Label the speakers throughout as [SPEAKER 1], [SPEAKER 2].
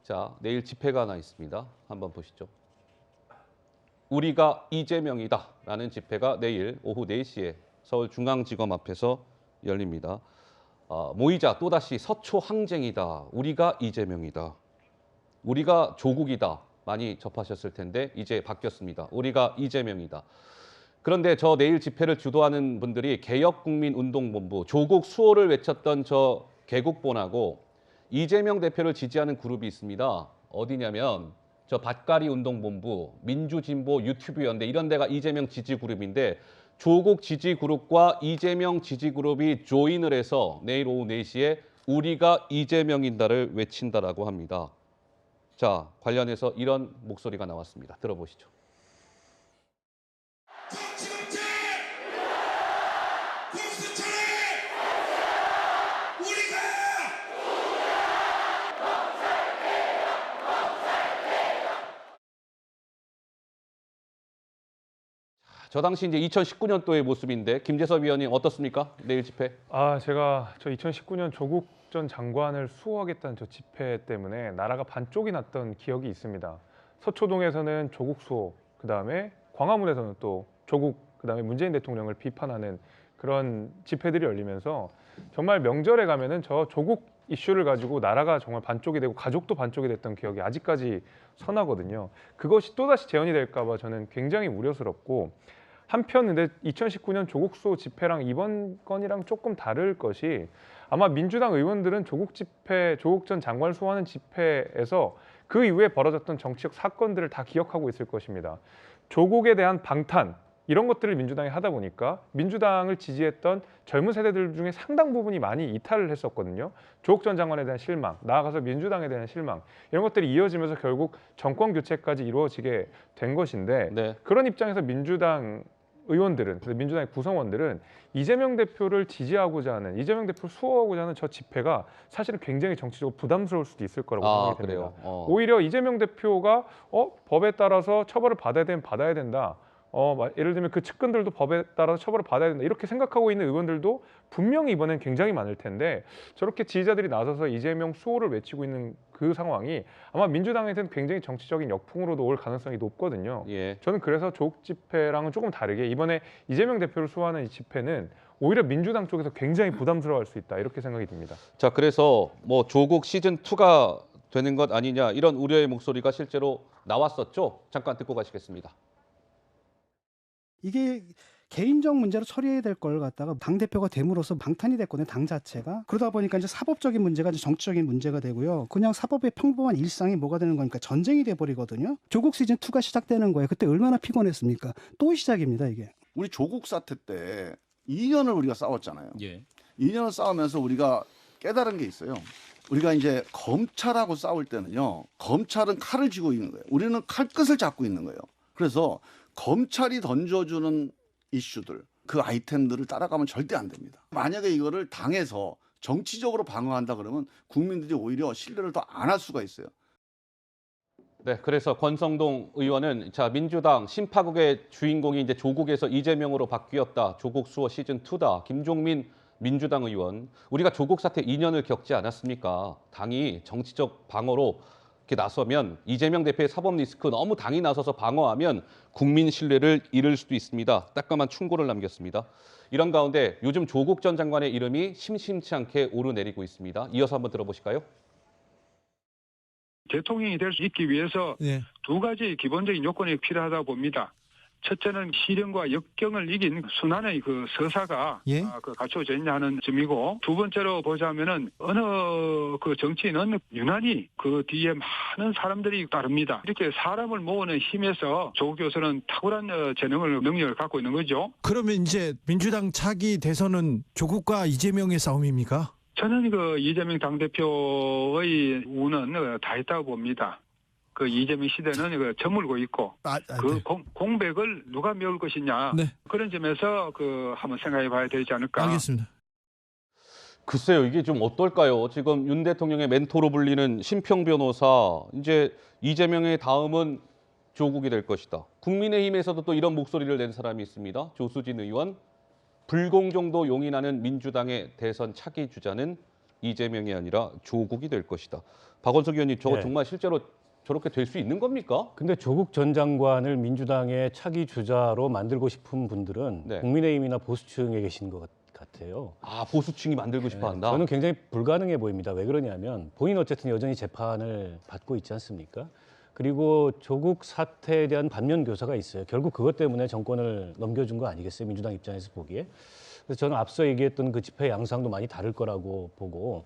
[SPEAKER 1] 자, 내일 집회가 하나 있습니다. 한번 보시죠. 우리가 이재명이다 라는 집회가 내일 오후 4시에 서울중앙지검 앞에서 열립니다. 모이자 또다시 서초 항쟁이다. 우리가 이재명이다. 우리가 조국이다. 많이 접하셨을 텐데 이제 바뀌었습니다. 우리가 이재명이다. 그런데 저 내일 집회를 주도하는 분들이 개혁국민운동본부, 조국 수호를 외쳤던 저 개국본하고 이재명 대표를 지지하는 그룹이 있습니다. 어디냐면 저 밭가리 운동본부, 민주진보 유튜브연대 이런 데가 이재명 지지 그룹인데 조국 지지 그룹과 이재명 지지 그룹이 조인을 해서 내일 오후 4시에 우리가 이재명인다를 외친다라고 합니다. 자, 관련해서 이런 목소리가 나왔습니다. 들어보시죠. 저 당시 이제 2019년도의 모습인데 김재섭 위원님 어떻습니까? 내일 집회?
[SPEAKER 2] 제가 저 2019년 조국 전 장관을 수호하겠다는 저 집회 때문에 나라가 반쪽이 났던 기억이 있습니다. 서초동에서는 조국 수호, 그다음에 광화문에서는 또 조국, 그다음에 문재인 대통령을 비판하는 그런 집회들이 열리면서 정말 명절에 가면은 저 조국 이슈를 가지고 나라가 정말 반쪽이 되고 가족도 반쪽이 됐던 기억이 아직까지 선하거든요. 그것이 또다시 재현이 될까 봐 저는 굉장히 우려스럽고, 한편 근데 2019년 조국 수호 집회랑 이번 건이랑 조금 다를 것이, 아마 민주당 의원들은 조국 집회, 조국 전 장관을 수호하는 집회에서 그 이후에 벌어졌던 정치적 사건들을 다 기억하고 있을 것입니다. 조국에 대한 방탄, 이런 것들을 것들을 하다 보니까 민주당을 지지했던 젊은 세대들 중에 상당 부분이 많이 이탈을 했었거든요. 조국 전 장관에 대한 실망, 나아가서 민주당에 대한 실망, 이런 것들이 이어지면서 결국 정권 교체까지 이루어지게 된 것인데,
[SPEAKER 1] 네.
[SPEAKER 2] 그런 입장에서 민주당 의원들은, 민주당의 구성원들은 이재명 대표를 지지하고자 하는, 이재명 대표를 수호하고자 하는 저 집회가 사실은 굉장히 정치적으로 부담스러울 수도 있을 거라고 생각이 됩니다. 오히려 이재명 대표가 법에 따라서 처벌을 받아야 되면 받아야 된다. 예를 들면 그 측근들도 법에 따라서 처벌을 받아야 된다. 이렇게 생각하고 있는 의원들도 분명히 이번엔 굉장히 많을 텐데, 저렇게 지지자들이 나서서 이재명 수호를 외치고 있는 그 상황이 아마 민주당에서는 굉장히 정치적인 역풍으로도 올 가능성이 높거든요.
[SPEAKER 1] 예.
[SPEAKER 2] 저는 그래서 조국 집회랑은 조금 다르게 이번에 이재명 대표를 수호하는 이 집회는 오히려 민주당 쪽에서 굉장히 부담스러워할 수 있다, 이렇게 생각이 듭니다.
[SPEAKER 1] 자, 그래서 뭐 조국 시즌2가 되는 것 아니냐 이런 우려의 목소리가 실제로 나왔었죠. 잠깐 듣고 가시겠습니다.
[SPEAKER 3] 이게 개인적 문제로 처리해야 될 걸 갖다가 당대표가 됨으로써 방탄이 됐거든요, 당 자체가. 그러다 보니까 이제 사법적인 문제가 이제 정치적인 문제가 되고요. 그냥 사법의 평범한 일상이 뭐가 되는 거니까 전쟁이 돼버리거든요. 조국 시즌2가 시작되는 거예요. 그때 얼마나 피곤했습니까? 또 시작입니다, 이게.
[SPEAKER 4] 우리 조국 사태 때 2년을 우리가 싸웠잖아요.
[SPEAKER 5] 예.
[SPEAKER 4] 2년을 싸우면서 우리가 깨달은 게 있어요. 우리가 이제 검찰하고 싸울 때는요, 검찰은 칼을 쥐고 있는 거예요. 우리는 칼끝을 잡고 있는 거예요. 그래서 검찰이 던져주는 이슈들, 그 아이템들을 따라가면 절대 안 됩니다. 만약에 이거를 당해서 정치적으로 방어한다 그러면 국민들이 오히려 신뢰를 더 안 할 수가 있어요.
[SPEAKER 1] 네, 그래서 권성동 의원은 자, 민주당 심파국의 주인공이 이제 조국에서 이재명으로 바뀌었다. 조국 수호 시즌2다. 김종민 민주당 의원, 우리가 조국 사태 2년을 겪지 않았습니까? 당이 정치적 방어로 이렇게 나서면 이재명 대표의 사법 리스크 너무 당이 나서서 방어하면 국민 신뢰를 잃을 수도 있습니다. 따끔한 충고를 남겼습니다. 이런 가운데 요즘 조국 전 장관의 이름이 심심치 않게 오르내리고 있습니다. 이어서 한번 들어보실까요?
[SPEAKER 6] 대통령이 될 수 있기 위해서
[SPEAKER 5] 네.
[SPEAKER 6] 두 가지 기본적인 요건이 필요하다고 봅니다. 첫째는 시련과 역경을 이긴 순환의 그 서사가
[SPEAKER 5] 예?
[SPEAKER 6] 갖춰져 있냐 하는 점이고, 두 번째로 보자면은 어느 그 정치인은 유난히 그 뒤에 많은 사람들이 따릅니다. 이렇게 사람을 모으는 힘에서 조국 교수는 탁월한 능력을 갖고 있는 거죠.
[SPEAKER 5] 그러면 이제 민주당 차기 대선은 조국과 이재명의 싸움입니까?
[SPEAKER 6] 저는 그 이재명 당대표의 우는 다 있다고 봅니다. 그 이재명 시대는 그 저물고 있고 그
[SPEAKER 5] 네.
[SPEAKER 6] 공백을 누가 메울 것이냐,
[SPEAKER 5] 네.
[SPEAKER 6] 그런 점에서 그 한번 생각해 봐야 되지 않을까.
[SPEAKER 5] 알겠습니다.
[SPEAKER 1] 글쎄요, 이게 좀 어떨까요? 지금 윤 대통령의 멘토로 불리는 심평 변호사, 이제 이재명의 다음은 조국이 될 것이다. 국민의힘에서도 또 이런 목소리를 낸 사람이 있습니다. 조수진 의원, 불공정도 용인하는 민주당의 대선 차기 주자는 이재명이 아니라 조국이 될 것이다. 박원석 의원님, 저거
[SPEAKER 7] 네.
[SPEAKER 1] 정말 실제로 저렇게 될 수 있는 겁니까?
[SPEAKER 7] 근데 조국 전 장관을 민주당의 차기 주자로 만들고 싶은 분들은
[SPEAKER 1] 네.
[SPEAKER 7] 국민의힘이나 보수층에 계신 것 같아요.
[SPEAKER 1] 아, 보수층이 만들고 싶어 한다.
[SPEAKER 7] 저는 굉장히 불가능해 보입니다. 왜 그러냐면 본인 어쨌든 여전히 재판을 받고 있지 않습니까? 그리고 조국 사태에 대한 반면 교사가 있어요. 결국 그것 때문에 정권을 넘겨준 거 아니겠어요? 민주당 입장에서 보기에. 그래서 저는 앞서 얘기했던 그 집회 양상도 많이 다를 거라고 보고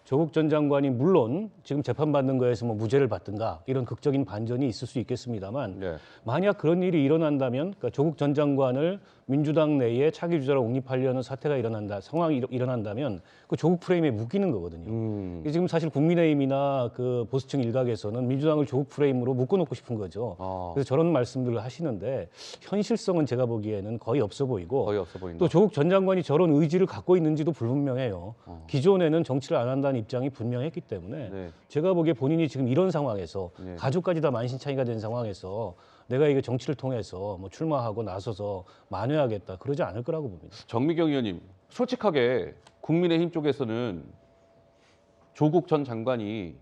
[SPEAKER 7] 조국 전 장관이 물론 지금 재판받는 거에서 뭐 무죄를 받든가 이런 극적인 반전이 있을 수 있겠습니다만
[SPEAKER 1] 네.
[SPEAKER 7] 만약 그런 일이 일어난다면 그러니까 조국 전 장관을 민주당 내에 차기 주자로 옹립하려는 사태가 상황이 일어난다면 그 조국 프레임에 묶이는 거거든요. 이게 지금 사실 국민의힘이나 그 보수층 일각에서는 민주당을 조국 프레임으로 묶어놓고 싶은 거죠. 그래서 저런 말씀들을 하시는데 현실성은 제가 보기에는 거의 없어 보이고
[SPEAKER 1] 거의 없어 보인다.
[SPEAKER 7] 또 조국 전 장관이 저런 의지를 갖고 있는지도 불분명해요. 기존에는 정치를 안 한다는 입장이 분명했기 때문에
[SPEAKER 1] 네.
[SPEAKER 7] 제가 보기에 본인이 지금 이런 상황에서
[SPEAKER 1] 네.
[SPEAKER 7] 가족까지 다 만신창이가 된 상황에서 내가 이게 정치를 통해서 뭐 출마하고 나서서 만회하겠다 그러지 않을 거라고 봅니다.
[SPEAKER 1] 정미경 의원님, 솔직하게 국민의힘 쪽에서는 조국 전 장관이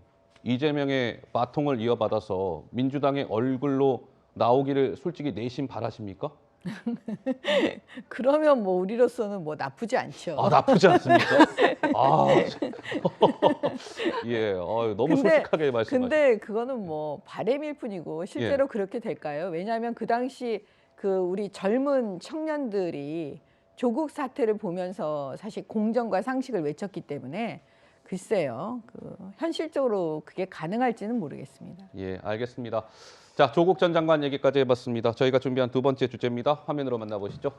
[SPEAKER 1] 이재명의 바통을 이어받아서 민주당의 얼굴로 나오기를 솔직히 내심 바라십니까?
[SPEAKER 8] 그러면 뭐 우리로서는 뭐 나쁘지 않죠.
[SPEAKER 1] 아, 나쁘지 않습니까? 아, 예, 너무 솔직하게 말씀하시네.
[SPEAKER 8] 근데 그거는 뭐 바람일 뿐이고 실제로 그렇게 될까요? 왜냐하면 그 당시 그 우리 젊은 청년들이 조국 사태를 보면서 사실 공정과 상식을 외쳤기 때문에 글쎄요, 그 현실적으로 그게 가능할지는 모르겠습니다.
[SPEAKER 1] 예, 알겠습니다. 자, 조국 전 장관 얘기까지 해봤습니다. 저희가 준비한 두 번째 주제입니다. 화면으로 만나보시죠.